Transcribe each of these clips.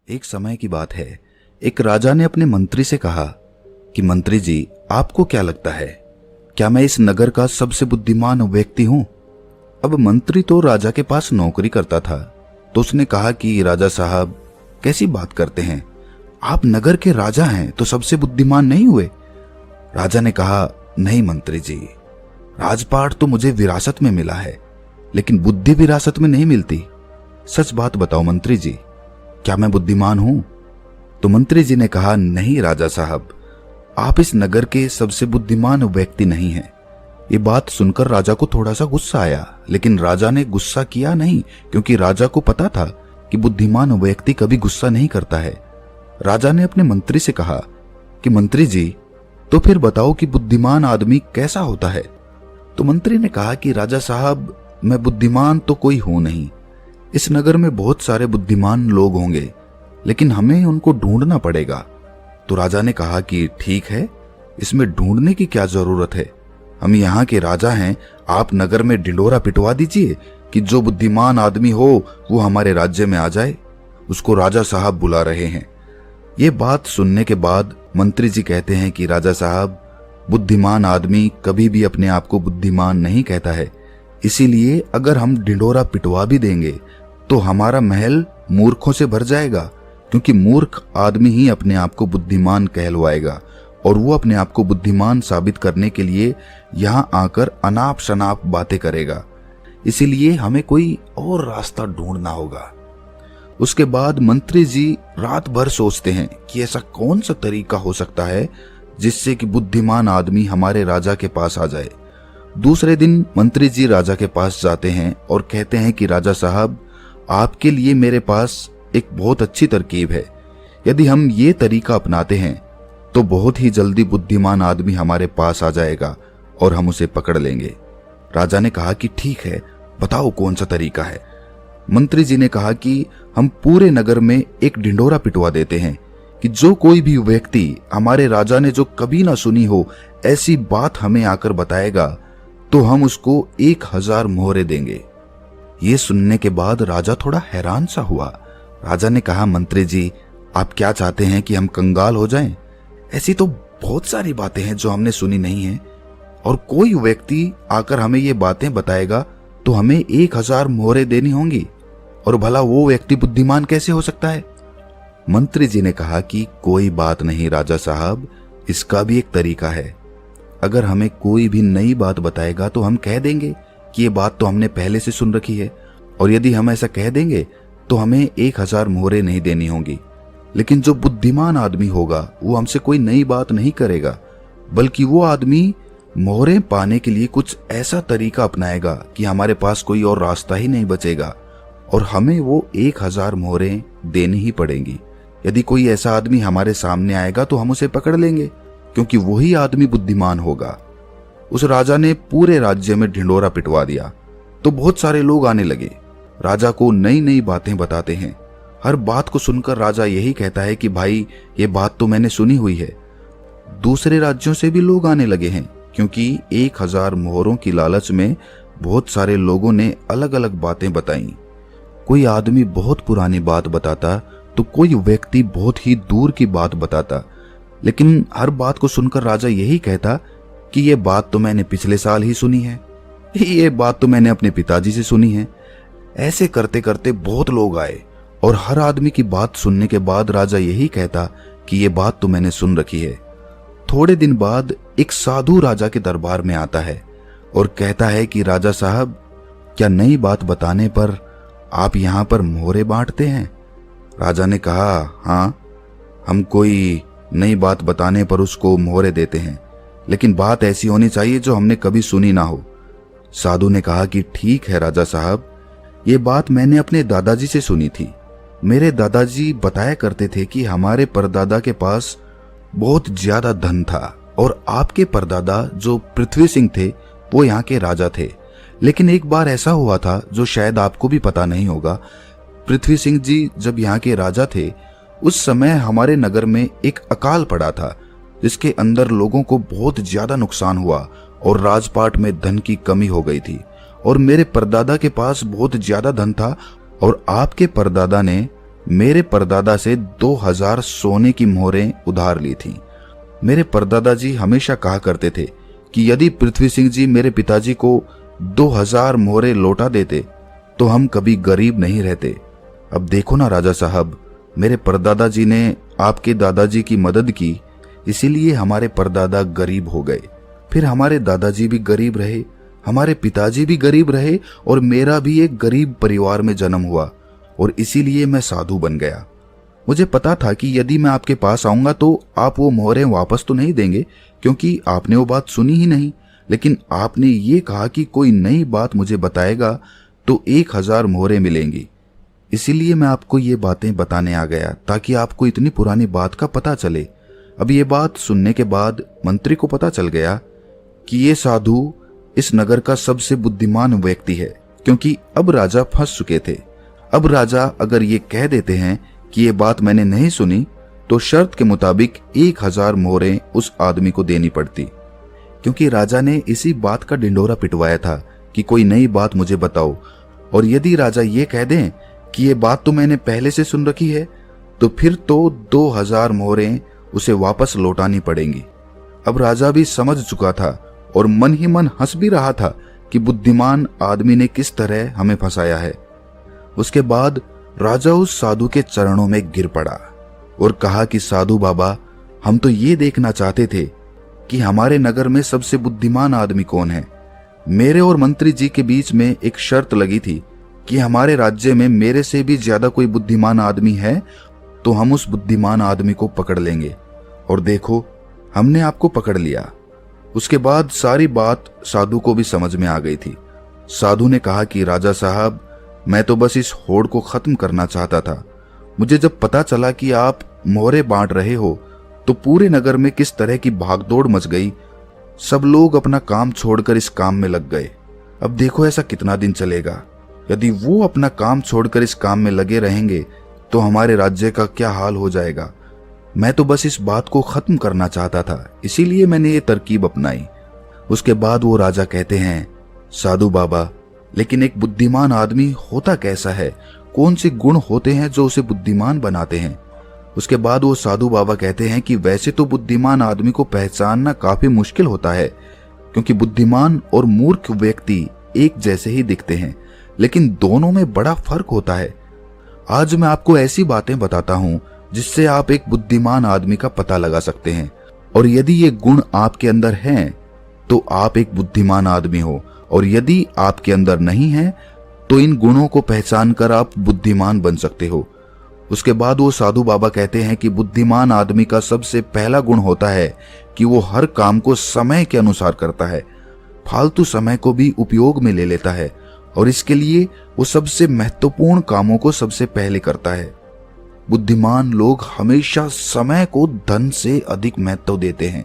एक समय की बात है। एक राजा ने अपने मंत्री से कहा कि मंत्री जी, आपको क्या लगता है, क्या मैं इस नगर का सबसे बुद्धिमान व्यक्ति हूं? अब मंत्री तो राजा के पास नौकरी करता था, तो उसने कहा कि राजा साहब, कैसी बात करते हैं, आप नगर के राजा हैं तो सबसे बुद्धिमान नहीं हुए? राजा ने कहा, नहीं मंत्री जी, राजपाट तो मुझे विरासत में मिला है, लेकिन बुद्धि विरासत में नहीं मिलती। सच बात बताओ मंत्री जी, क्या मैं बुद्धिमान हूं? तो मंत्री जी ने कहा, नहीं राजा साहब, आप इस नगर के सबसे बुद्धिमान व्यक्ति नहीं हैं। ये बात सुनकर राजा को थोड़ा सा गुस्सा आया, लेकिन राजा ने गुस्सा किया नहीं, क्योंकि राजा को पता था कि बुद्धिमान व्यक्ति कभी गुस्सा नहीं करता है। राजा ने अपने मंत्री से कहा कि मंत्री जी, तो फिर बताओ कि बुद्धिमान आदमी कैसा होता है? तो मंत्री ने कहा कि राजा साहब, मैं बुद्धिमान तो कोई हूं नहीं। इस नगर में बहुत सारे बुद्धिमान लोग होंगे, लेकिन हमें उनको ढूंढना पड़ेगा। तो राजा ने कहा कि ठीक है, इसमें ढूंढने की क्या जरूरत है, हम यहाँ के राजा हैं, आप नगर में ढिंढोरा पिटवा दीजिए कि जो बुद्धिमान आदमी हो वो हमारे राज्य में आ जाए, उसको राजा साहब बुला रहे हैं। ये बात सुनने के बाद मंत्री जी कहते हैं कि राजा साहब, बुद्धिमान आदमी कभी भी अपने आप को बुद्धिमान नहीं कहता है, इसीलिए अगर हम ढिंढोरा पिटवा भी देंगे तो हमारा महल मूर्खों से भर जाएगा, क्योंकि मूर्ख आदमी ही अपने आप को बुद्धिमान कहलवाएगा और वो अपने आप को बुद्धिमान साबित करने के लिए यहाँ आकर अनाप शनाप बातें करेगा। इसीलिए हमें कोई और रास्ता ढूंढना होगा। उसके बाद मंत्री जी रात भर सोचते हैं कि ऐसा कौन सा तरीका हो सकता है जिससे कि बुद्धिमान आदमी हमारे राजा के पास आ जाए। दूसरे दिन मंत्री जी राजा के पास जाते हैं और कहते हैं कि राजा साहब, आपके लिए मेरे पास एक बहुत अच्छी तरकीब है। यदि हम ये तरीका अपनाते हैं तो बहुत ही जल्दी बुद्धिमान आदमी हमारे पास आ जाएगा और हम उसे पकड़ लेंगे। राजा ने कहा कि ठीक है, बताओ कौन सा तरीका है। मंत्री जी ने कहा कि हम पूरे नगर में एक ढिंढोरा पिटवा देते हैं कि जो कोई भी व्यक्ति हमारे राजा ने जो कभी ना सुनी हो ऐसी बात हमें आकर बताएगा तो हम उसको 1000 मोहरे देंगे। ये सुनने के बाद राजा थोड़ा हैरान सा हुआ। राजा ने कहा, मंत्री जी, आप क्या चाहते हैं कि हम कंगाल हो जाएं? ऐसी तो बहुत सारी बातें हैं जो हमने सुनी नहीं है, और कोई व्यक्ति आकर हमें ये बातें बताएगा तो हमें 1000 मोहरे देनी होंगी, और भला वो व्यक्ति बुद्धिमान कैसे हो सकता है? मंत्री जी ने कहा कि कोई बात नहीं राजा साहब, इसका भी एक तरीका है। अगर हमें कोई भी नई बात बताएगा तो हम कह देंगे कि ये बात तो हमने पहले से सुन रखी है, और यदि हम ऐसा कह देंगे तो हमें 1000 मोहरे नहीं देनी होंगी। लेकिन जो बुद्धिमान आदमी होगा वो हमसे कोई नई बात नहीं करेगा, बल्कि वो आदमी मोहरे पाने के लिए कुछ ऐसा तरीका अपनाएगा कि हमारे पास कोई और रास्ता ही नहीं बचेगा, और हमें वो 1000 मोहरे देनी ही पड़ेंगी। यदि कोई ऐसा आदमी हमारे सामने आएगा तो हम उसे पकड़ लेंगे, क्योंकि वही आदमी बुद्धिमान होगा। उस राजा ने पूरे राज्य में ढिंढोरा पिटवा दिया तो बहुत सारे लोग आने लगे। राजा को नई नई बातें बताते हैं। हर बात को सुनकर राजा यही कहता है कि भाई, ये बात तो मैंने सुनी हुई है। दूसरे राज्यों से भी लोग आने लगे हैं, क्योंकि 1000 मोहरों की लालच में बहुत सारे लोगों ने अलग अलग बातें बताई। कोई आदमी बहुत पुरानी बात बताता तो कोई व्यक्ति बहुत ही दूर की बात बताता, लेकिन हर बात को सुनकर राजा यही कहता कि ये बात तो मैंने पिछले साल ही सुनी है, ये बात तो मैंने अपने पिताजी से सुनी है। ऐसे करते करते बहुत लोग आए, और हर आदमी की बात सुनने के बाद राजा यही कहता कि ये बात तो मैंने सुन रखी है। थोड़े दिन बाद एक साधु राजा के दरबार में आता है और कहता है कि राजा साहब, क्या नई बात बताने पर आप यहाँ पर मोहरे बांटते हैं? राजा ने कहा, हाँ, हम कोई नई बात बताने पर उसको मोहरे देते हैं, लेकिन बात ऐसी होनी चाहिए जो हमने कभी सुनी ना हो। साधु ने कहा कि ठीक है राजा साहब, ये बात मैंने अपने दादाजी से सुनी थी। मेरे दादाजी बताया करते थे कि हमारे परदादा के पास बहुत ज्यादा धन था, और आपके परदादा जो पृथ्वी सिंह थे वो यहाँ के राजा थे। लेकिन एक बार ऐसा हुआ था जो शायद आपको भी पता नहीं होगा। पृथ्वी सिंह जी जब यहाँ के राजा थे, उस समय हमारे नगर में एक अकाल पड़ा था, जिसके अंदर लोगों को बहुत ज्यादा नुकसान हुआ और राजपाट में धन की कमी हो गई थी। और मेरे परदादा के पास बहुत ज्यादा धन था, और आपके परदादा ने मेरे परदादा से 2000 सोने की मोहरें उधार ली थी। मेरे परदादा जी हमेशा कहा करते थे कि यदि पृथ्वी सिंह जी मेरे पिताजी को 2000 मोहरें लौटा देते तो हम कभी गरीब नहीं रहते। अब देखो ना राजा साहब, मेरे परदादा जी ने आपके दादाजी की मदद की, इसीलिए हमारे परदादा गरीब हो गए। फिर हमारे दादाजी भी गरीब रहे, हमारे पिताजी भी गरीब रहे और मेरा भी एक गरीब परिवार में जन्म हुआ और इसीलिए मैं साधु बन गया। मुझे पता था कि यदि मैं आपके पास आऊंगा तो आप वो मोहरें वापस तो नहीं देंगे, क्योंकि आपने वो बात सुनी ही नहीं। लेकिन आपने ये कहा कि कोई नई बात मुझे बताएगा तो 1000 मोहरें मिलेंगी। इसीलिए मैं आपको ये बातें बताने आ गया ताकि आपको इतनी पुरानी बात का पता चले। अब ये बात सुनने के बाद मंत्री को पता चल गया कि ये साधु इस नगर का सबसे बुद्धिमान व्यक्ति है, क्योंकि अब राजा फंस चुके थे। अब राजा अगर ये कह देते हैं कि ये बात मैंने नहीं सुनी तो शर्त के मुताबिक 1000 मोहरें उस आदमी को देनी पड़ती, क्योंकि राजा ने इसी बात का ढिंढोरा पिटवाया था कि कोई नई बात मुझे बताओ। और यदि राजा ये कह दें कि ये बात तो मैंने पहले से सुन रखी है तो फिर तो 2000 मोहरें उसे वापस लौटानी पड़ेंगी। अब राजा भी समझ चुका था और मन ही मन हंस भी रहा था कि बुद्धिमान आदमी ने किस तरह हमें फंसाया है। उसके बाद राजा उस साधु के चरणों में गिर पड़ा और कहा कि साधु बाबा, हम तो ये देखना चाहते थे कि हमारे नगर में सबसे बुद्धिमान आदमी कौन है। मेरे और मंत्री जी के बीच में एक शर्त लगी थी कि हमारे राज्य में मेरे से भी ज्यादा कोई बुद्धिमान आदमी है तो हम उस बुद्धिमान आदमी को पकड़ लेंगे। और देखो, हमने आपको पकड़ लिया। उसके बाद सारी बात साधु को भी समझ में आ गई थी। साधु ने कहा कि राजा साहब, मैं तो बस इस होड़ को खत्म करना चाहता था। मुझे जब पता चला कि आप मोहरें बांट रहे हो तो पूरे नगर में किस तरह की भागदौड़ मच गई। सब लोग अपना काम छोड़कर इस काम में लग गए। अब देखो ऐसा कितना दिन चलेगा। यदि वो अपना काम छोड़कर इस काम में लगे रहेंगे तो हमारे राज्य का क्या हाल हो जाएगा। मैं तो बस इस बात को खत्म करना चाहता था, इसीलिए मैंने ये तरकीब अपनाई। उसके बाद वो राजा कहते हैं, साधु बाबा, लेकिन एक बुद्धिमान आदमी होता कैसा है? कौन से गुण होते हैं जो उसे बुद्धिमान बनाते हैं? उसके बाद वो साधु बाबा कहते हैं कि वैसे तो बुद्धिमान आदमी को पहचानना काफी मुश्किल होता है, क्योंकि बुद्धिमान और मूर्ख व्यक्ति एक जैसे ही दिखते हैं, लेकिन दोनों में बड़ा फर्क होता है। आज मैं आपको ऐसी बातें बताता हूं जिससे आप एक बुद्धिमान आदमी का पता लगा सकते हैं, और यदि ये गुण आपके अंदर हैं तो आप एक बुद्धिमान आदमी हो, और यदि आपके अंदर नहीं है तो इन गुणों को पहचान कर आप बुद्धिमान बन सकते हो। उसके बाद वो साधु बाबा कहते हैं कि बुद्धिमान आदमी का सबसे पहला गुण होता है कि वो हर काम को समय के अनुसार करता है, फालतू समय को भी उपयोग में ले लेता है, और इसके लिए वो सबसे महत्वपूर्ण कामों को सबसे पहले करता है। बुद्धिमान लोग हमेशा समय को धन से अधिक महत्व देते हैं,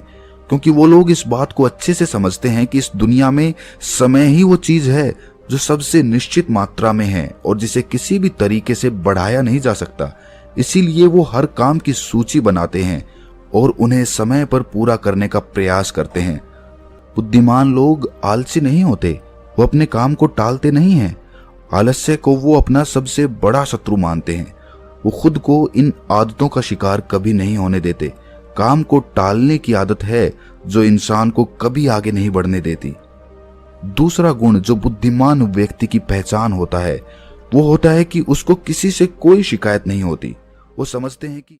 क्योंकि वो लोग इस बात को अच्छे से समझते हैं कि इस दुनिया में समय ही वो चीज है जो सबसे निश्चित मात्रा में है और जिसे किसी भी तरीके से बढ़ाया नहीं जा सकता। इसीलिए वो हर काम की सूची बनाते हैं और उन्हें समय पर पूरा करने का प्रयास करते हैं। बुद्धिमान लोग आलसी नहीं होते, वो अपने काम को टालते नहीं हैं। आलस्य को वो अपना सबसे बड़ा शत्रु मानते हैं। वो खुद को इन आदतों का शिकार कभी नहीं होने देते। काम को टालने की आदत है जो इंसान को कभी आगे नहीं बढ़ने देती। दूसरा गुण जो बुद्धिमान व्यक्ति की पहचान होता है वो होता है कि उसको किसी से कोई शिकायत नहीं होती। वो समझते हैं कि